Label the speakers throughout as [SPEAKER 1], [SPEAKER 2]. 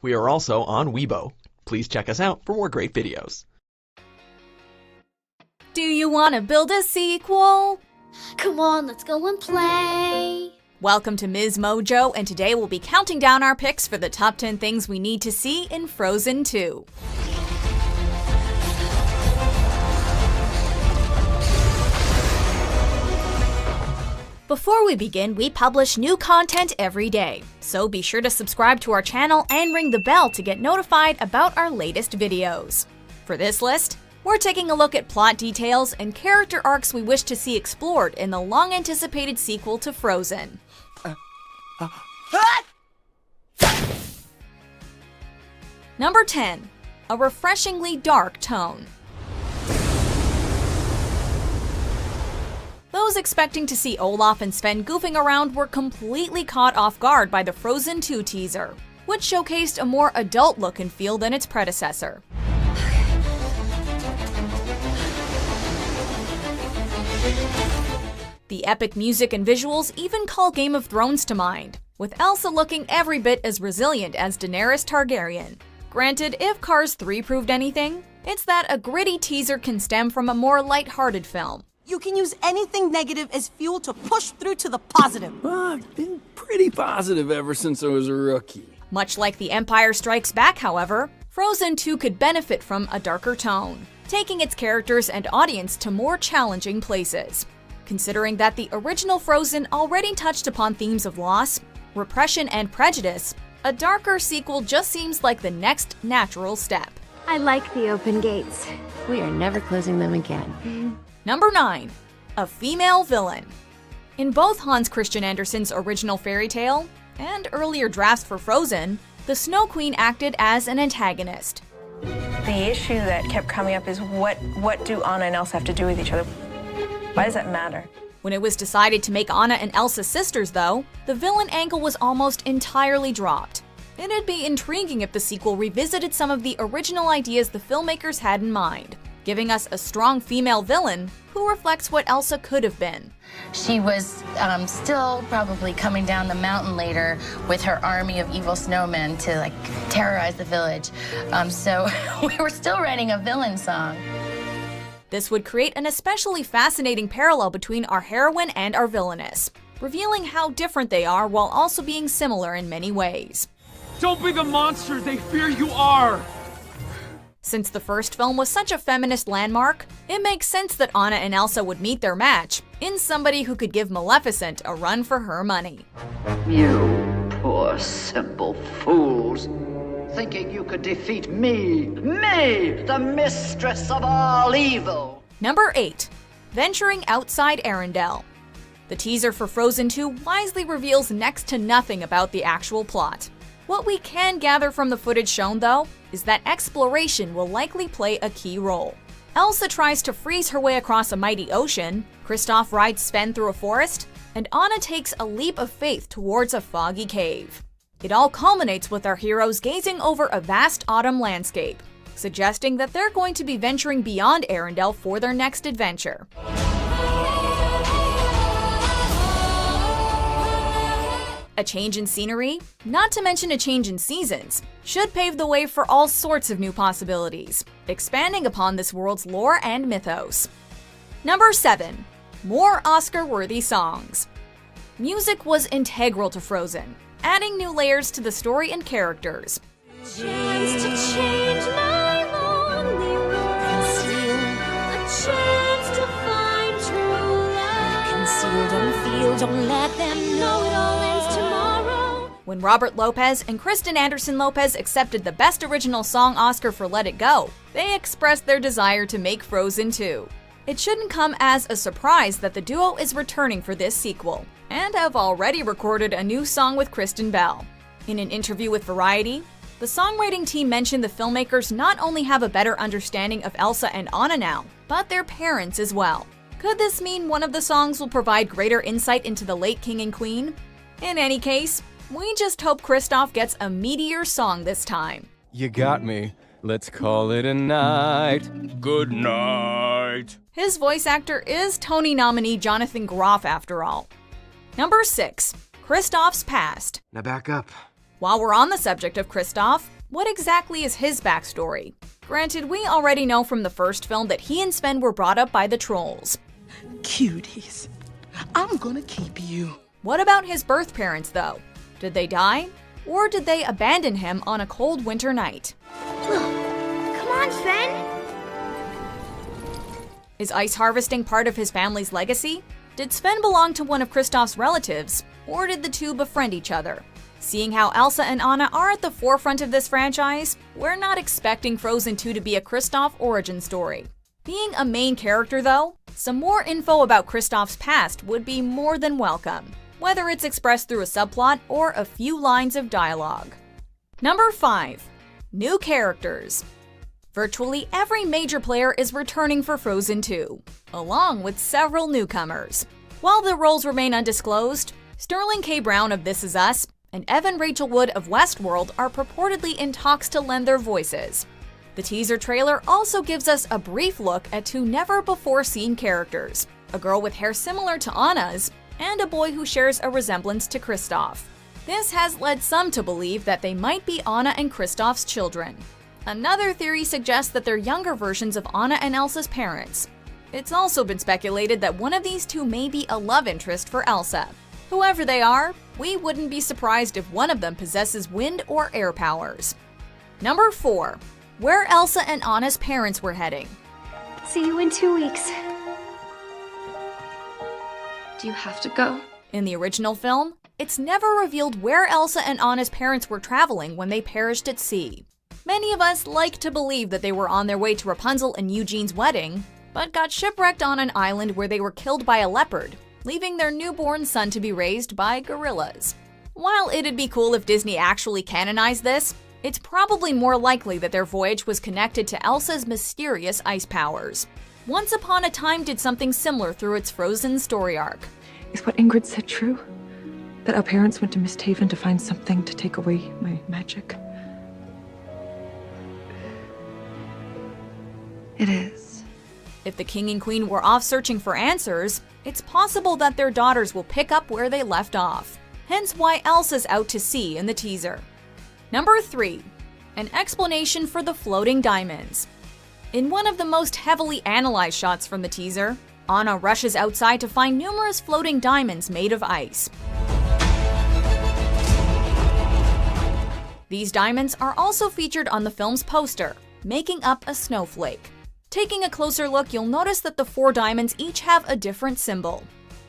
[SPEAKER 1] We are also on Weibo. Please check us out for more great videos.
[SPEAKER 2] Do you want to build a sequel?
[SPEAKER 3] Come on, let's go and play.
[SPEAKER 2] Welcome to Ms. Mojo, and today we'll be counting down our picks for the top 10 things we need to see in Frozen 2. Before we begin, we publish new content every day, so be sure to subscribe to our channel and ring the bell to get notified about our latest videos. For this list, we're taking a look at plot details and character arcs we wish to see explored in the long-anticipated sequel to Frozen. Number 10. A refreshingly dark tone. Those expecting to see Olaf and Sven goofing around were completely caught off guard by the Frozen 2 teaser, which showcased a more adult look and feel than its predecessor. The epic music and visuals even call Game of Thrones to mind, with Elsa looking every bit as resilient as Daenerys Targaryen. Granted, if Cars 3 proved anything, it's that a gritty teaser can stem from a more light-hearted film.
[SPEAKER 4] You can use anything negative as fuel to push through to the positive.
[SPEAKER 5] Well, I've been pretty positive ever since I was a rookie.
[SPEAKER 2] Much like The Empire Strikes Back, however, Frozen 2 could benefit from a darker tone, taking its characters and audience to more challenging places. Considering that the original Frozen already touched upon themes of loss, repression, and prejudice, a darker sequel just seems like the next natural step.
[SPEAKER 6] I like the open gates. We are never closing them again.
[SPEAKER 2] Number 9. A female villain. In both Hans Christian Andersen's original fairy tale and earlier drafts for Frozen, the Snow Queen acted as an antagonist.
[SPEAKER 7] The issue that kept coming up is what do Anna and Elsa have to do with each other? Why does that matter?
[SPEAKER 2] When it was decided to make Anna and Elsa sisters, though, the villain angle was almost entirely dropped. It'd be intriguing if the sequel revisited some of the original ideas the filmmakers had in mind, giving us a strong female villain who reflects what Elsa could have been.
[SPEAKER 8] She was still probably coming down the mountain later with her army of evil snowmen to terrorize the village. So we were still writing a villain song.
[SPEAKER 2] This would create an especially fascinating parallel between our heroine and our villainess, revealing how different they are while also being similar in many ways.
[SPEAKER 9] Don't be the monster they fear you are!
[SPEAKER 2] Since the first film was such a feminist landmark, it makes sense that Anna and Elsa would meet their match in somebody who could give Maleficent a run for her money.
[SPEAKER 10] You poor simple fools, thinking you could defeat me, the mistress of all evil.
[SPEAKER 2] Number 8. Venturing outside Arendelle. The teaser for Frozen 2 wisely reveals next to nothing about the actual plot. What we can gather from the footage shown, though, is that exploration will likely play a key role. Elsa tries to freeze her way across a mighty ocean, Kristoff rides Sven through a forest, and Anna takes a leap of faith towards a foggy cave. It all culminates with our heroes gazing over a vast autumn landscape, suggesting that they're going to be venturing beyond Arendelle for their next adventure. A change in scenery, not to mention a change in seasons, should pave the way for all sorts of new possibilities, expanding upon this world's lore and mythos. Number 7. More Oscar-worthy songs. Music was integral to Frozen, adding new layers to the story and characters.
[SPEAKER 3] Chance to change my lonely world. A chance to find true love. Concealed on the field, don't let them know it all ends tomorrow.
[SPEAKER 2] When Robert Lopez and Kristen Anderson Lopez accepted the Best Original Song Oscar for Let It Go, they expressed their desire to make Frozen 2. It shouldn't come as a surprise that the duo is returning for this sequel, and have already recorded a new song with Kristen Bell. In an interview with Variety, the songwriting team mentioned the filmmakers not only have a better understanding of Elsa and Anna now, but their parents as well. Could this mean one of the songs will provide greater insight into the late king and queen? In any case, we just hope Kristoff gets a meatier song this time.
[SPEAKER 11] You got me. Let's call it a night. Good night.
[SPEAKER 2] His voice actor is Tony nominee Jonathan Groff after all. Number 6. Kristoff's past.
[SPEAKER 11] Now back up.
[SPEAKER 2] While we're on the subject of Christoph, what exactly is his backstory? Granted, we already know from the first film that he and Sven were brought up by the trolls.
[SPEAKER 12] Cuties, I'm gonna keep you.
[SPEAKER 2] What about his birth parents, though? Did they die? Or did they abandon him on a cold winter night?
[SPEAKER 3] Come on, Sven!
[SPEAKER 2] Is ice harvesting part of his family's legacy? Did Sven belong to one of Christoph's relatives? Or did the two befriend each other? Seeing how Elsa and Anna are at the forefront of this franchise, we're not expecting Frozen 2 to be a Christoph origin story. Being a main character, though, some more info about Christoph's past would be more than welcome, whether it's expressed through a subplot or a few lines of dialogue. Number 5. New characters. Virtually every major player is returning for Frozen 2, along with several newcomers. While their roles remain undisclosed, Sterling K. Brown of This Is Us and Evan Rachel Wood of Westworld are purportedly in talks to lend their voices. The teaser trailer also gives us a brief look at two never-before-seen characters, a girl with hair similar to Anna's, and a boy who shares a resemblance to Christoph. This has led some to believe that they might be Anna and Christoph's children. Another theory suggests that they're younger versions of Anna and Elsa's parents. It's also been speculated that one of these two may be a love interest for Elsa. Whoever they are, we wouldn't be surprised if one of them possesses wind or air powers. Number 4. Where Elsa and Anna's parents were heading.
[SPEAKER 6] See you in 2 weeks. Do you have to go?
[SPEAKER 2] In the original film, it's never revealed where Elsa and Anna's parents were traveling when they perished at sea. Many of us like to believe that they were on their way to Rapunzel and Eugene's wedding, but got shipwrecked on an island where they were killed by a leopard, leaving their newborn son to be raised by gorillas. While it'd be cool if Disney actually canonized this, it's probably more likely that their voyage was connected to Elsa's mysterious ice powers. Once Upon a Time did something similar through its Frozen story arc.
[SPEAKER 13] Is what Ingrid said true? That our parents went to Misthaven to find something to take away my magic?
[SPEAKER 6] It is.
[SPEAKER 2] If the king and queen were off searching for answers, it's possible that their daughters will pick up where they left off. Hence why Elsa's out to sea in the teaser. Number 3. An explanation for the floating diamonds. In one of the most heavily analyzed shots from the teaser, Anna rushes outside to find numerous floating diamonds made of ice. These diamonds are also featured on the film's poster, making up a snowflake. Taking a closer look, you'll notice that the 4 diamonds each have a different symbol.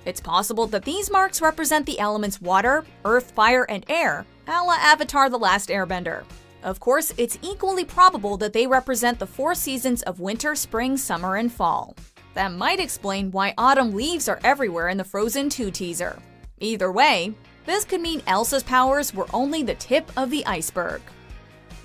[SPEAKER 2] It's possible that these marks represent the elements water, earth, fire, and air, a la Avatar: The Last Airbender. Of course, it's equally probable that they represent the 4 seasons of winter, spring, summer, and fall. That might explain why autumn leaves are everywhere in the Frozen 2 teaser. Either way, this could mean Elsa's powers were only the tip of the iceberg.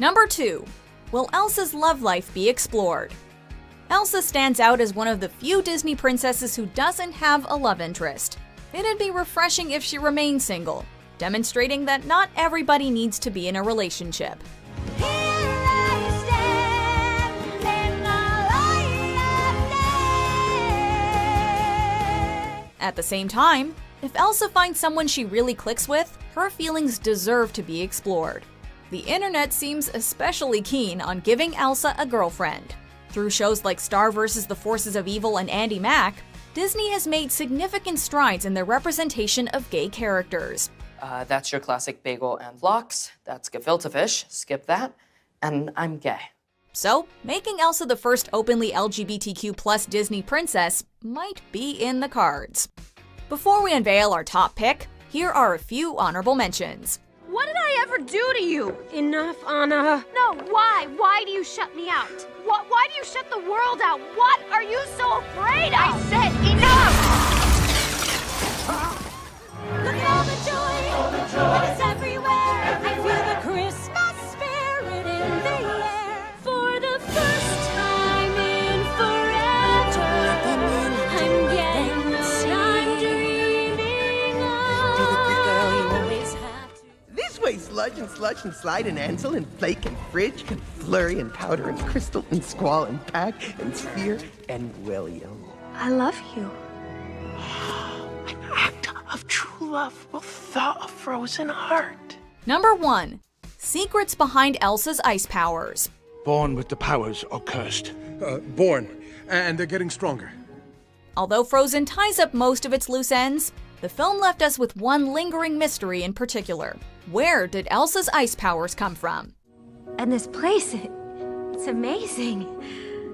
[SPEAKER 2] Number 2. Will Elsa's love life be explored? Elsa stands out as one of the few Disney princesses who doesn't have a love interest. It'd be refreshing if she remained single, demonstrating that not everybody needs to be in a relationship. At the same time, if Elsa finds someone she really clicks with, her feelings deserve to be explored. The internet seems especially keen on giving Elsa a girlfriend. Through shows like Star vs. the Forces of Evil and Andy Mack, Disney has made significant strides in their representation of gay characters.
[SPEAKER 14] That's your classic bagel and lox. That's gefilte fish. Skip that. And I'm gay.
[SPEAKER 2] So, making Elsa the first openly LGBTQ+ Disney princess might be in the cards. Before we unveil our top pick, here are a few honorable mentions.
[SPEAKER 3] What did I ever do to you? Enough, Anna. No, why? Why do you shut me out? Why do you shut the world out? What are you so afraid of? I said enough! Look at all the joy that is everywhere. I feel the Christmas spirit in the air. For the first time in forever, I'm getting what I'm dreaming of. Be the good girl you always have to.
[SPEAKER 12] This way, sludge and slush and slide and Ansel and flake and fridge and flurry and powder and crystal and squall and pack and sphere and William.
[SPEAKER 6] I love you.
[SPEAKER 12] An act of true love will thaw a frozen heart.
[SPEAKER 2] Number 1. Secrets behind Elsa's ice powers.
[SPEAKER 9] Born with the powers or cursed? Born, and they're getting stronger.
[SPEAKER 2] Although Frozen ties up most of its loose ends, the film left us with one lingering mystery in particular. Where did Elsa's ice powers come from?
[SPEAKER 6] And this place, it's amazing.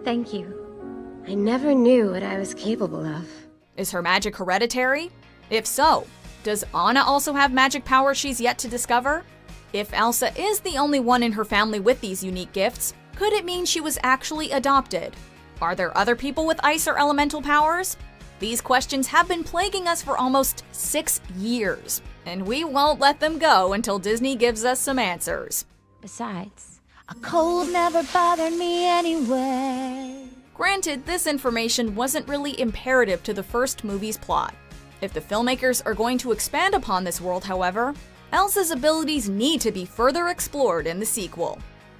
[SPEAKER 6] Thank you. I never knew what I was capable of.
[SPEAKER 2] Is her magic hereditary? If so, does Anna also have magic powers she's yet to discover? If Elsa is the only one in her family with these unique gifts, could it mean she was actually adopted? Are there other people with ice or elemental powers? These questions have been plaguing us for almost 6 years, and we won't let them go until Disney gives us some answers.
[SPEAKER 3] Besides, a cold never bothered me anyway.
[SPEAKER 2] Granted, this information wasn't really imperative to the first movie's plot. If the filmmakers are going to expand upon this world, however, Elsa's abilities need to be further explored in the sequel.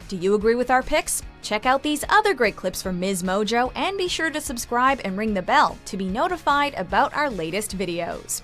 [SPEAKER 2] Do you agree with our picks? Check out these other great clips from Ms. Mojo and be sure to subscribe and ring the bell to be notified about our latest videos.